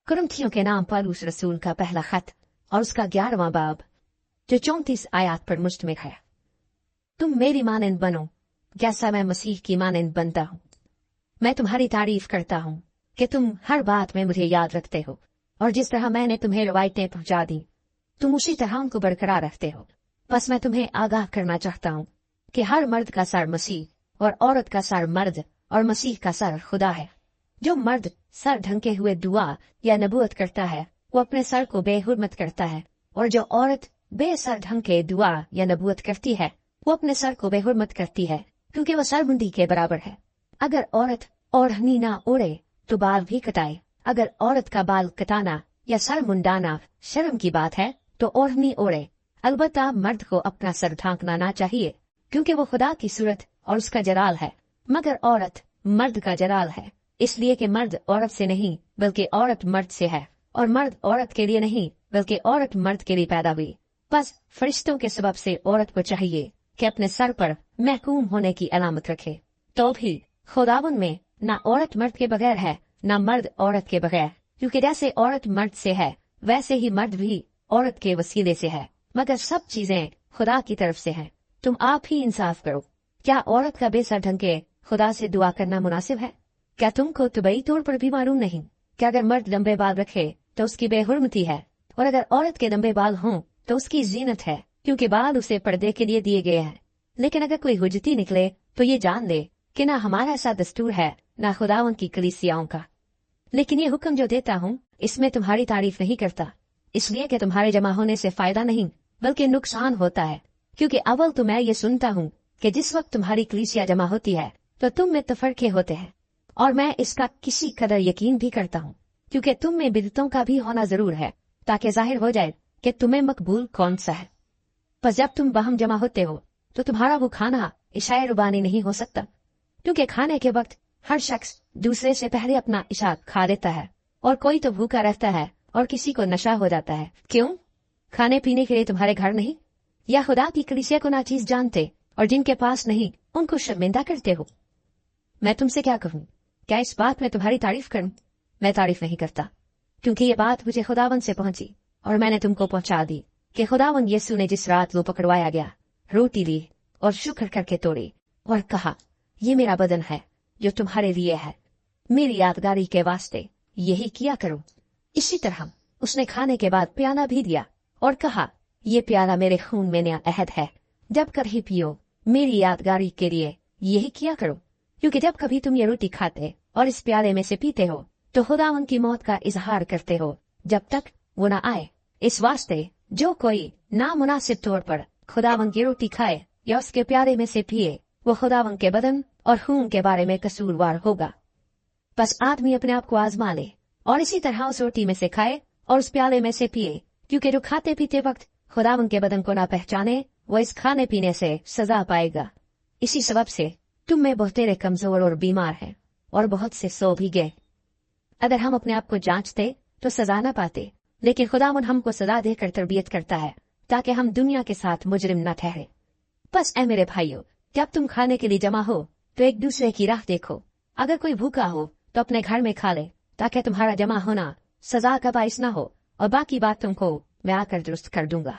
कुरिन्थियों के नाम पौलुस रसूल का पहला खत और उसका 11वां बाब जो 34 आयत पर मुश्तमिल है। तुम मेरी मानंद बनो जैसा मैं मसीह की मानंद बनता हूँ। मैं तुम्हारी तारीफ करता हूँ कि तुम हर बात में मुझे याद रखते हो, और जिस तरह मैंने तुम्हें रवायतें पहुंचा दी तुम उसी तरह उनको बरकरार रखते हो। बस मैं तुम्हें आगाह करना चाहता हूँ कि हर मर्द का सर मसीह और औरत का सर मर्द और मसीह का सर खुदा है। जो मर्द सर ढंके हुए दुआ या नबूवत करता है वो अपने सर को बेहुरमत करता है, और जो औरत बेसर ढंग के दुआ या नबूवत करती है वो अपने सर को बेहुरमत करती है, क्योंकि वो सरमुंडी के बराबर है। अगर औरत ओढ़नी ना ओढ़े तो बाल भी कटाए। अगर औरत का बाल कटाना या सर मुंडाना शर्म की बात है तो ओढ़नी ओढ़े। अलबत्ता मर्द को अपना सर ढांकना ना चाहिए, क्योंकि वो खुदा की सूरत और उसका जलाल है, मगर औरत मर्द का जलाल है, इसलिए कि मर्द औरत से नहीं बल्कि औरत मर्द से है, और मर्द औरत के लिए नहीं बल्कि औरत मर्द के लिए पैदा हुई। बस फरिश्तों के सबब से औरत को चाहिए कि अपने सर पर महकूम होने की अलामत रखे। तो भी खुदावन में न औरत मर्द के बगैर है न मर्द औरत के बगैर, क्योंकि जैसे औरत मर्द से है वैसे ही मर्द भी औरत के वसीले से है, मगर सब चीजें खुदा की तरफ से हैं। तुम आप ही इंसाफ करो। क्या औरत का बेसर ढंग के खुदा से दुआ करना मुनासिब है? क्या तुमको तबई तौर पर भी मालूम नहीं कि अगर मर्द लंबे बाल रखे तो उसकी बेहुरमती है, और अगर औरत के लंबे बाल हों तो उसकी जीनत है, क्योंकि बाल उसे पर्दे के लिए दिए गए हैं। लेकिन अगर कोई हुज्जती निकले तो ये जान ले कि ना हमारा ऐसा दस्तूर है ना खुदावन की कलीसियाओं का। लेकिन ये हुक्म जो देता हूँ इसमें तुम्हारी तारीफ नहीं करता, इसलिए कि तुम्हारे जमा होने से फायदा नहीं बल्कि नुकसान होता है। क्योंकि अव्वल तो मैं ये सुनता हूँ कि जिस वक्त तुम्हारी कलीसिया जमा होती है तो तुम में तफरके होते हैं, और मैं इसका किसी कदर यकीन भी करता हूँ, क्योंकि तुम में बिदतों का भी होना जरूर है, ताकि जाहिर हो जाए कि तुम्हें मकबूल कौन सा है। पर जब तुम बाहम जमा होते हो तो तुम्हारा वो खाना इशाए रुबानी नहीं हो सकता, क्योंकि खाने के वक्त हर शख्स दूसरे से पहले अपना इशा खा लेता है, और कोई तो भूखा रहता है और किसी को नशा हो जाता है। क्यों? खाने पीने के लिए तुम्हारे घर नहीं, या खुदा की कलीसिया को नाचीज जानते और जिनके पास नहीं उनको शर्मिंदा करते हो? मैं तुमसे क्या कहूँ? क्या इस बात में तुम्हारी तारीफ करूं? मैं तारीफ नहीं करता, क्योंकि ये बात मुझे खुदावन से पहुंची और मैंने तुमको पहुंचा दी कि खुदावन यीशु ने जिस रात वो पकड़वाया गया रोटी ली और शुक्र करके तोड़ी और कहा, ये मेरा बदन है जो तुम्हारे लिए है, मेरी यादगारी के वास्ते यही किया करो। इसी तरह उसने खाने के बाद प्याला भी दिया और कहा, ये प्याला मेरे खून में नया अहद है, जब कभी पियो मेरी यादगारी के लिए यही किया करो। क्योंकि जब कभी तुम ये रोटी खाते और इस प्याले में से पीते हो तो खुदावन की मौत का इजहार करते हो जब तक वो न आए। इस वास्ते जो कोई नामुनासिब तौर पर खुदावन की रोटी खाए या उसके प्याले में से पिए वो खुदावन के बदन और खून के बारे में कसूरवार होगा। बस आदमी अपने आप को आजमा ले और इसी तरह उस रोटी में से खाए और उस प्याले में से पिए, क्योंकि जो खाते पीते वक्त खुदावन के बदन को ना पहचाने वो इस खाने पीने से सजा पाएगा। इसी सबब से तुम में बहुतेरे कमजोर और बीमार हैं और बहुत से सो भी गए। अगर हम अपने आप को जांचते तो सजा न पाते, लेकिन खुदावन हमको सजा देकर तरबियत करता है ताकि हम दुनिया के साथ मुजरिम न ठहरे। बस ऐ मेरे भाइयों, जब तुम खाने के लिए जमा हो तो एक दूसरे की राह देखो। अगर कोई भूखा हो तो अपने घर में खा ले, ताकि तुम्हारा जमा होना सजा का बाइस न हो, और बाकी बात तुमको मैं आकर दुरुस्त कर दूंगा।